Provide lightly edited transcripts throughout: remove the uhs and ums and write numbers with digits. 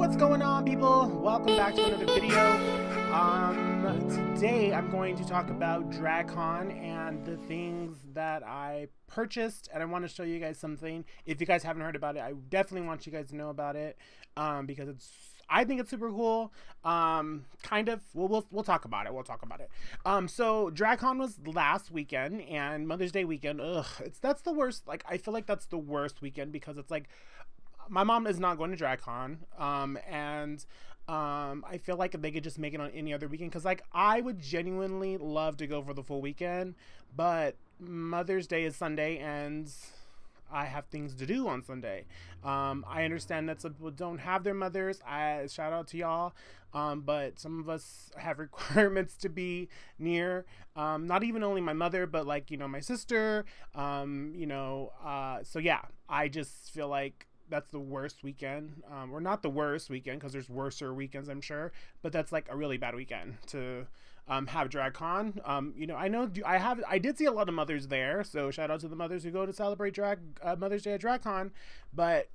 What's going on, people? Welcome back to another video. Today I'm going to talk about DragCon and the things that I purchased, and I want to show you guys something. If you guys haven't heard about it, I definitely want you guys to know about it because I think it's super cool. Kind of. We'll talk about it. So DragCon was last weekend and Mother's Day weekend. That's the worst. Like, I feel like that's the worst weekend because it's like my mom is not going to DragCon, and I feel like if they could just make it on any other weekend, because like I would genuinely love to go for the full weekend, but Mother's Day is Sunday and I have things to do on Sunday. I understand that some people don't have their mothers. Shout out to y'all. But some of us have requirements to be near, not even only my mother, but like, my sister, so yeah, I just feel like that's the worst weekend, or not the worst weekend, because there's worser weekends, I'm sure, but that's like a really bad weekend to have DragCon. I did see a lot of mothers there, so shout out to the mothers who go to celebrate Mother's Day at DragCon, but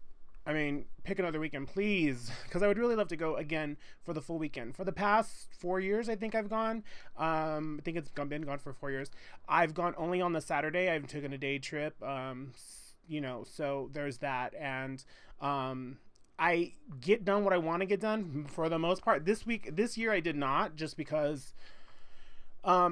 I mean, pick another weekend, please, because I would really love to go again for the full weekend. For the past 4 years, I think I've gone. I think it's been gone for 4 years. I've gone only on the Saturday. I've taken a day trip. So there's that, and I get done what I want to get done for the most part. This year I did not, just because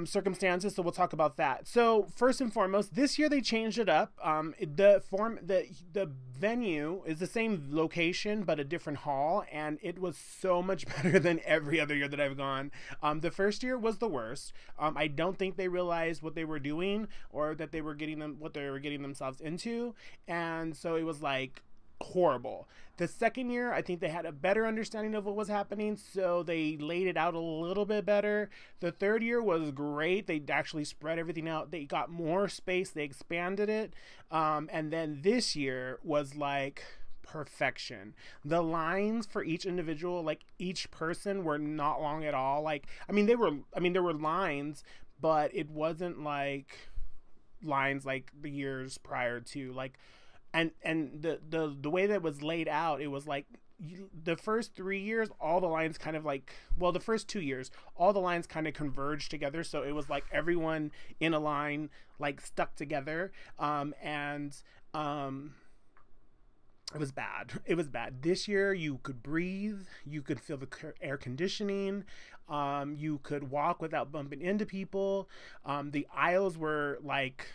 circumstances, so we'll talk about that. So first and foremost, this year they changed it up. The venue is the same location but a different hall, and it was so much better than every other year that I've gone. The first year was the worst. I don't think they realized what they were doing, or that they were getting themselves into, and so it was like horrible. The second year, I think they had a better understanding of what was happening, so they laid it out a little bit better. The third year was great. They actually spread everything out. They got more space. They expanded it. And then this year was like perfection. The lines for each individual, like each person, were not long at all. There were lines, but it wasn't like lines like the years prior to, like, and the way that it was laid out, it was like the first 3 years, all the lines kind of the first 2 years, all the lines kind of converged together. So it was like everyone in a line, like, stuck together. It was bad. It was bad. This year, you could breathe. You could feel the air conditioning. You could walk without bumping into people. The aisles were like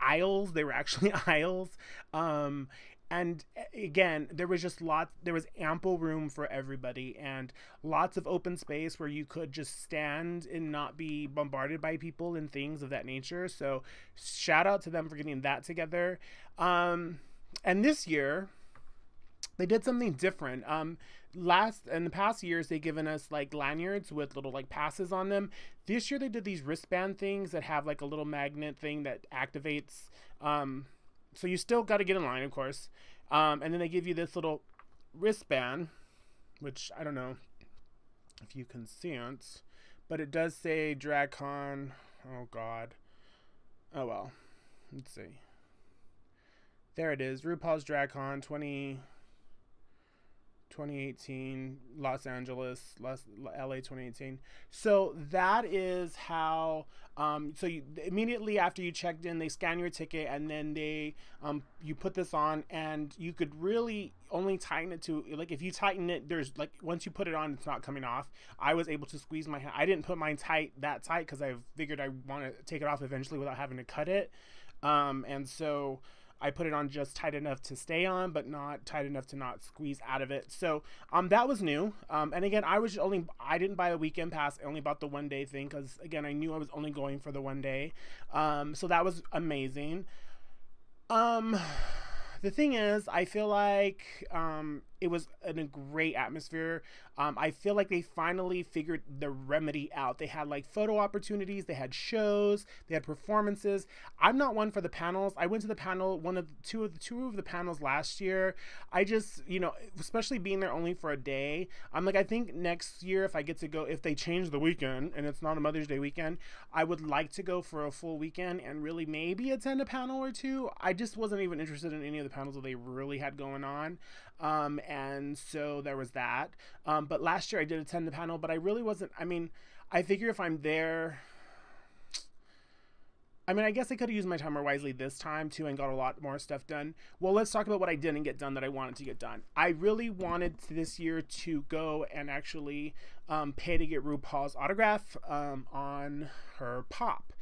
aisles. They were actually aisles. And again, there was ample room for everybody, and lots of open space where you could just stand and not be bombarded by people and things of that nature. So shout out to them for getting that together. And this year they did something different. In the past years, they've given us like lanyards with little like passes on them. This year they did these wristband things that have like a little magnet thing that activates. So you still got to get in line, of course. And then they give you this little wristband, which I don't know if you can see it, but it does say DragCon. Oh God. Oh well. Let's see. There it is. RuPaul's DragCon 2018, Los Angeles, LA 2018. So that is how, so you immediately after you checked in, they scan your ticket, and then they, you put this on, and you could really only tighten it to, like, if you tighten it, there's like, once you put it on, it's not coming off. I was able to squeeze my hand. I didn't put mine that tight because I figured I want to take it off eventually without having to cut it. And so I put it on just tight enough to stay on, but not tight enough to not squeeze out of it. So that was new. And again, I didn't buy a weekend pass. I only bought the 1 day thing because, again, I knew I was only going for the 1 day. So that was amazing. The thing is, I feel like it was in a great atmosphere. I feel like they finally figured the remedy out. They had like photo opportunities, they had shows, they had performances. I'm not one for the panels. I went to the panel, two of the panels last year. I just, especially being there only for a day, I'm like, I think next year if I get to go, if they change the weekend and it's not a Mother's Day weekend, I would like to go for a full weekend and really maybe attend a panel or two. I just wasn't even interested in any of the panels that they really had going on. And so there was that. But last year I did attend the panel, but I really wasn't, I mean, I figure if I'm there, I mean, I guess I could have used my time more wisely this time too and got a lot more stuff done. Well, let's talk about what I didn't get done that I wanted to get done. I really wanted this year to go and actually pay to get Rupaul's autograph on her pop.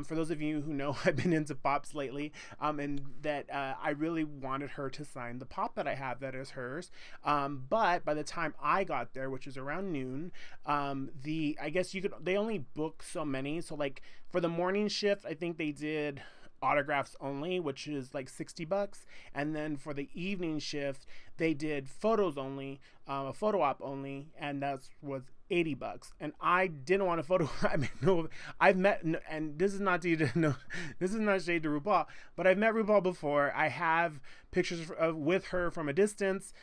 For those of you who know, I've been into pops lately, and that I really wanted her to sign the pop that I have that is hers. But by the time I got there, which was around noon, I guess they only book so many. So like for the morning shift, I think they did autographs only, which is like $60, and then for the evening shift they did photos only, a photo op only, and that was $80. And I didn't want a photo. I mean, no, I've met, and this is not to no, this is not shade to RuPaul, but I've met RuPaul before. I have pictures with her from a distance,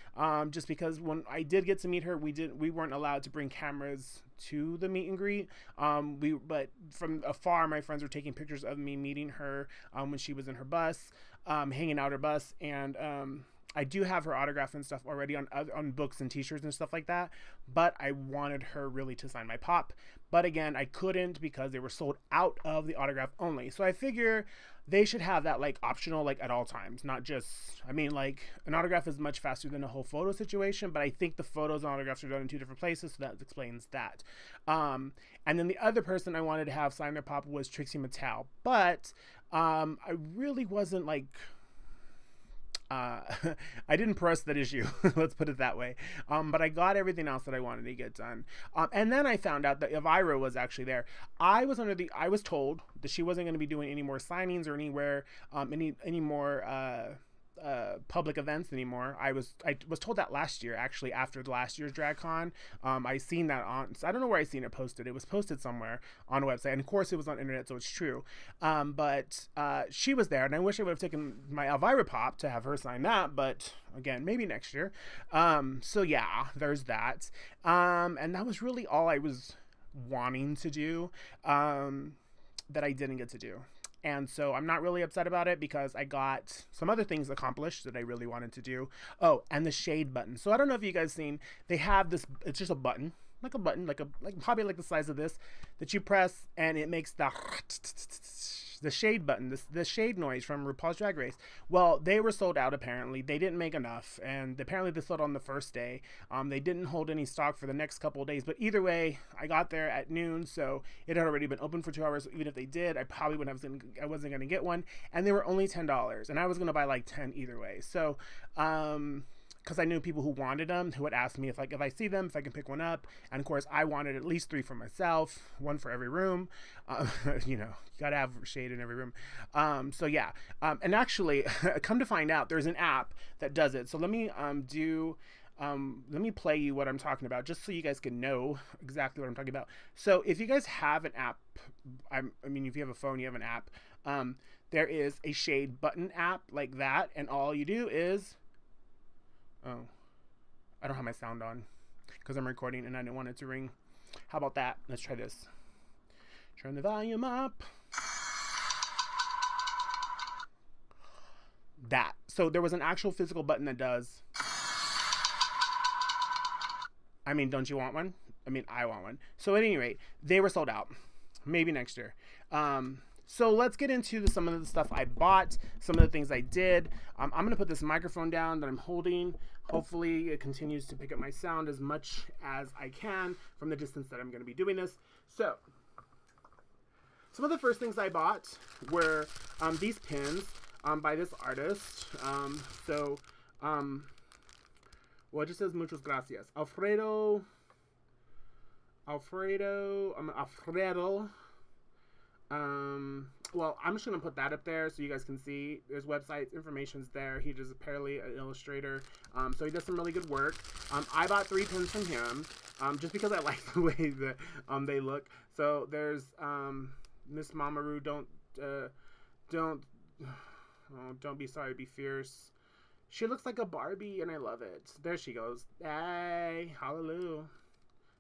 just because when I did get to meet her, we weren't allowed to bring cameras to the meet and greet. But from afar, my friends were taking pictures of me meeting her when she was in her bus, hanging out her bus, and I do have her autograph and stuff already on books and t-shirts and stuff like that, but I wanted her really to sign my pop. But again, I couldn't because they were sold out of the autograph only. So I figure they should have that like optional, like at all times, not just, I mean, like an autograph is much faster than a whole photo situation, but I think the photos and autographs are done in two different places, so that explains that. And then the other person I wanted to have sign their pop was Trixie Mattel, but I really wasn't like, I didn't press that issue. Let's put it that way. But I got everything else that I wanted to get done. And then I found out that Elvira was actually there. I was told that she wasn't going to be doing any more signings or any more public events anymore. I was told that last year, actually, after the last year's DragCon. I seen that I don't know where I seen it posted. It was posted somewhere on a website, and of course it was on internet, so it's true. But she was there, and I wish I would have taken my Elvira pop to have her sign that, but again, maybe next year. So yeah, there's that. And that was really all I was wanting to do, that I didn't get to do. And so I'm not really upset about it because I got some other things accomplished that I really wanted to do. Oh, and the shade button. So I don't know if you guys seen, they have this, it's just a button, like probably like the size of this, that you press and it makes the shade button, the shade noise from RuPaul's Drag Race. Well, they were sold out apparently. They didn't make enough, and apparently they sold on the first day. They didn't hold any stock for the next couple of days, but either way, I got there at noon, so it had already been open for 2 hours. So even if they did, I probably I wasn't going to get one, and they were only $10, and I was going to buy like 10 either way. So, because I knew people who wanted them, who would ask me if I see them, if I can pick one up. And of course, I wanted at least 3 for myself, 1 for every room. You gotta have shade in every room. So yeah, and actually, come to find out, there's an app that does it. So let me let me play you what I'm talking about, just so you guys can know exactly what I'm talking about. So if you guys have an app, I mean, if you have a phone, you have an app. There is a shade button app like that, and all you do is, oh, I don't have my sound on because I'm recording and I didn't want it to ring. How about that? Let's try this. Turn the volume up. That. So there was an actual physical button that does. I mean, don't you want one? I mean, I want one. So at any rate, they were sold out. Maybe next year. So let's get into some of the stuff I bought, some of the things I did. I'm going to put this microphone down that I'm holding. Hopefully it continues to pick up my sound as much as I can from the distance that I'm going to be doing this. So some of the first things I bought were these pins by this artist. Well, it just says muchas gracias. Alfredo. Well, I'm just going to put that up there so you guys can see. There's websites, information's there. He just apparently an illustrator. So he does some really good work. I bought 3 pins from him, just because I like the way that they look. So there's Miss Mamaru, don't be sorry, be fierce. She looks like a Barbie, and I love it. There she goes. Hey, hallelujah.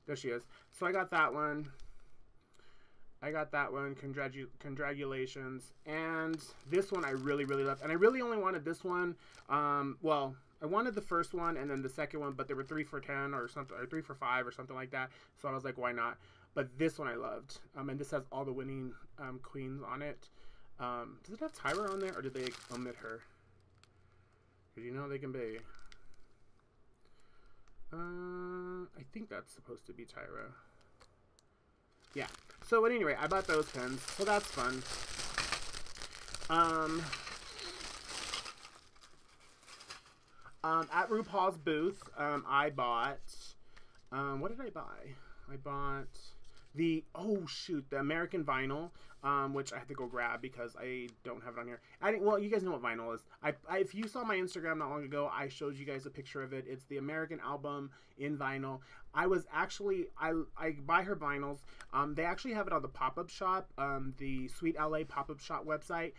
There she is. So I got that one. Congratulations. And this one I really, really love. And I really only wanted this one. Well, I wanted the first one and then the second one, but they were 3 for $10 or something, or 3 for $5 or something like that. So I was like, why not? But this one I loved. And this has all the winning queens on it. Does it have Tyra on there, or did they omit her? Because you know they can be. I think that's supposed to be Tyra. Yeah. So anyway, I bought those pens, so that's fun. At Rupaul's booth, I bought. What did I buy? I bought the the American vinyl, which I have to go grab because I don't have it on here. Well, you guys know what vinyl is. If you saw my Instagram not long ago, I showed you guys a picture of it. It's the American album in vinyl. I buy her vinyls. They actually have it on the pop-up shop, the Sweet LA pop-up shop website.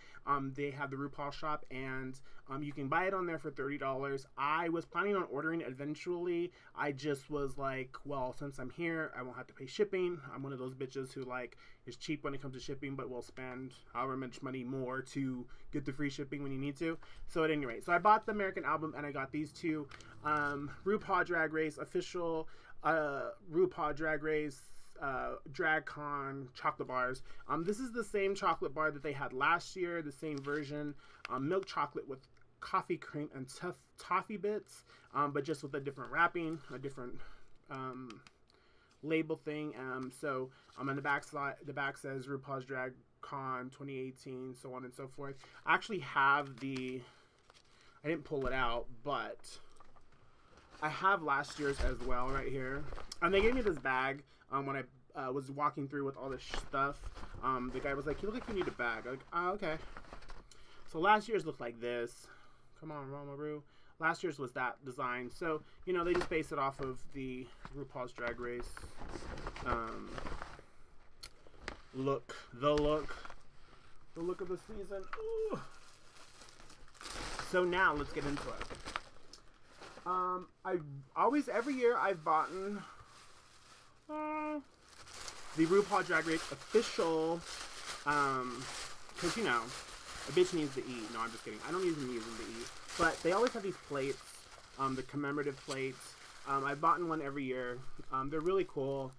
They have the Rupaul shop, and you can buy it on there for $30. I was planning on ordering eventually. I just was like, well, since I'm here, I won't have to pay shipping. I'm one of those bitches who like is cheap when it comes to shipping, but will spend however much money more to get the free shipping when you need to. So at any rate, so I bought the American album, and I got these two RuPaul Drag Race official RuPaul Drag Race DragCon chocolate bars. This is the same chocolate bar that they had last year, the same version, milk chocolate with coffee cream and toffee bits, but just with a different wrapping, a different label thing. So on the back side, the back says RuPaul's Drag Con 2018, so on and so forth. I actually have I didn't pull it out, but I have last year's as well right here. And they gave me this bag when I was walking through with all this stuff. The guy was like, you look like you need a bag. I'm like, oh, okay. So last year's looked like this. Come on, Romaru. Last year's was that design. So, you know, they just base it off of the RuPaul's Drag Race look. The look of the season. Ooh. So now let's get into it. Every year I've bought the RuPaul Drag Race official, because, you know, a bitch needs to eat. No, I'm just kidding. I don't even use them to eat. But they always have these plates, the commemorative plates. I've bought one every year. They're really cool.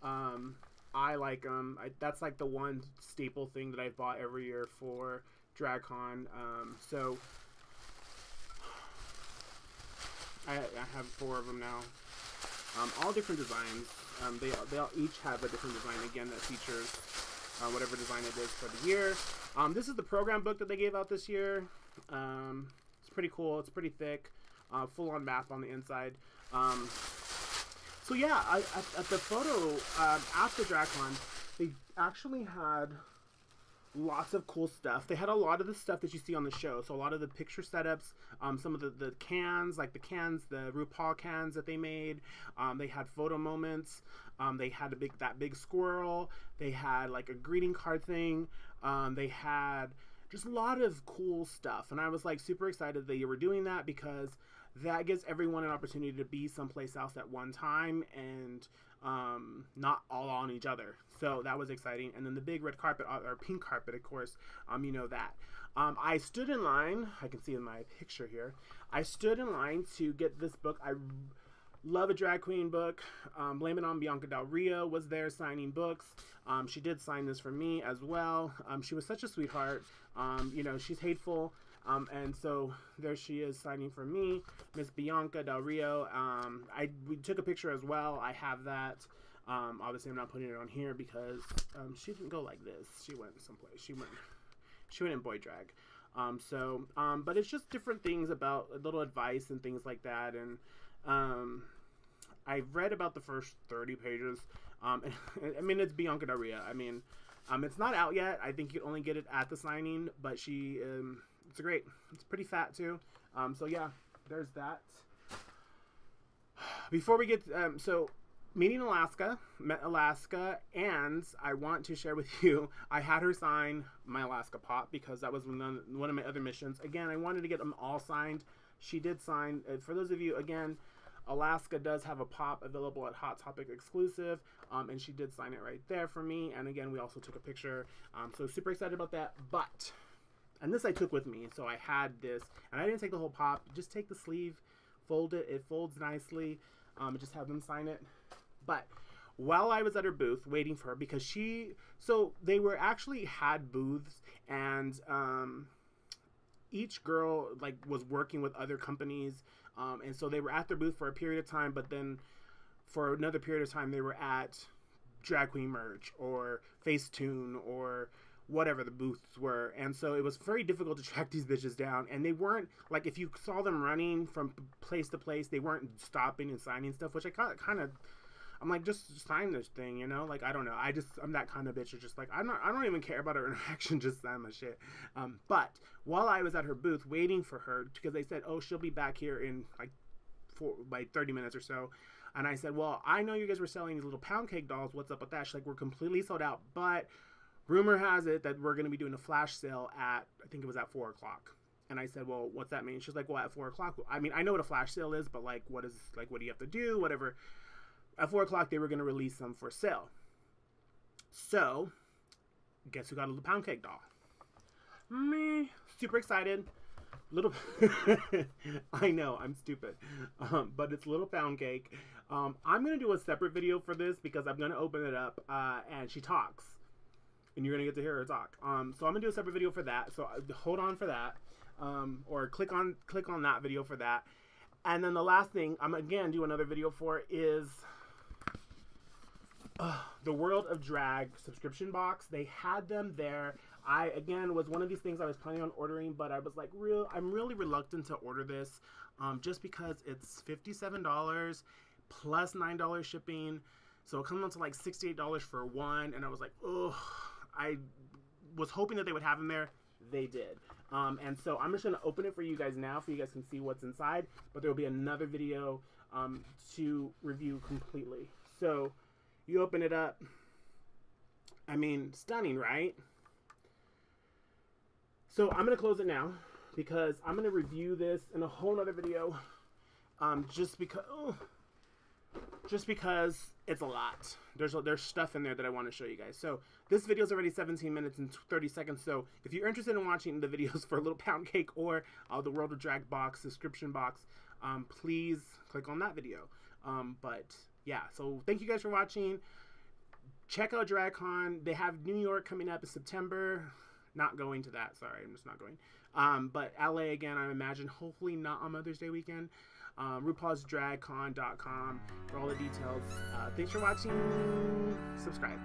I like them. That's like the one staple thing that I bought every year for DragCon. So I have 4 of them now. All different designs. They all each have a different design again that features whatever design it is for the year. This is the program book that they gave out this year. It's pretty cool. It's pretty thick. Full on math on the inside. So yeah, at the photo after DragCon, they actually had lots of cool stuff. They had a lot of the stuff that you see on the show. So a lot of the picture setups, some of the cans, like the RuPaul cans that they made. They had photo moments. They had that big squirrel. They had like a greeting card thing. They had just a lot of cool stuff. And I was like super excited that you were doing that, because that gives everyone an opportunity to be someplace else at one time and not all on each other. So that was exciting. And then the big red carpet, or pink carpet, of course, you know that. I stood in line. I can see in my picture here. I stood in line to get this book. I love a drag queen book. Blame It on Bianca Del Rio was there signing books. She did sign this for me as well. She was such a sweetheart. You know, she's hateful. And so there she is signing for me, Miss Bianca Del Rio. We took a picture as well. I have that. Obviously, I'm not putting it on here because she didn't go like this. She went someplace. She went in boy drag. But it's just different things about little advice and things like that. And I've read about the first 30 pages. I mean, it's Bianca Del Rio. I mean, it's not out yet. I think you can only get it at the signing. But it's great. It's pretty fat too. So yeah, there's that. Before we get met Alaska, and I want to share with you, I had her sign my Alaska pop because that was one of my other missions. Again, I wanted to get them all signed. She did sign. For those of you, again, Alaska does have a pop available at Hot Topic exclusive, and she did sign it right there for me. And again, we also took a picture. So super excited about that. But And this I took with me, so I had this, and I didn't take the whole pop. Just take the sleeve, fold it. It folds nicely. Just have them sign it. But while I was at her booth waiting for her, because so they were actually had booths, and each girl like was working with other companies, and so they were at their booth for a period of time, but then for another period of time they were at Drag Queen Merch or Facetune or whatever the booths were. And so it was very difficult to track these bitches down, and they weren't like, if you saw them running from place to place, they weren't stopping and signing stuff, which I kind of I'm like, just sign this thing, you know? Like, I don't know. I'm that kind of bitch who's just like, I don't even care about her interaction, just sign my shit. But while I was at her booth waiting for her, because they said, oh, she'll be back here in like 30 minutes or so. And I said, well, I know you guys were selling these little pound cake dolls. What's up with that? She's like, we're completely sold out. But rumor has it that we're going to be doing a flash sale at, I think it was at 4 o'clock. And I said, well, what's that mean? She's like, well, at 4 o'clock. I mean, I know what a flash sale is, but like, what do you have to do? Whatever. At 4 o'clock, they were going to release them for sale. So, guess who got a little pound cake doll? Me. Super excited. Little, I know, I'm stupid. But it's little pound cake. I'm going to do a separate video for this because I'm going to open it up and she talks. And you're going to get to hear her talk. So I'm going to do a separate video for that. So hold on for that. Or click on that video for that. And then the last thing I'm again do another video for is the World of Drag subscription box. They had them there. I again was one of these things I was planning on ordering, but I was like, I'm really reluctant to order this, just because it's $57 plus $9 shipping, so it comes out to like $68 for one. And I was like, oh, I was hoping that they would have them there. They did. And so I'm just gonna open it for you guys now, so you guys can see what's inside. But there will be another video to review completely. So you open it up. I mean, stunning, right? So I'm gonna close it now because I'm gonna review this in a whole nother video. Just because it's a lot. There's stuff in there that I want to show you guys. So this video is already 17 minutes and 30 seconds. So if you're interested in watching the videos for Little Pound Cake or the World of Drag box subscription box, please click on that video. But yeah, so thank you guys for watching. Check out DragCon. They have New York coming up in September. Not going to that. Sorry, I'm just not going. But LA again, I imagine. Hopefully not on Mother's Day weekend. Rupaul's DragCon.com for all the details. Thanks for watching. Subscribe.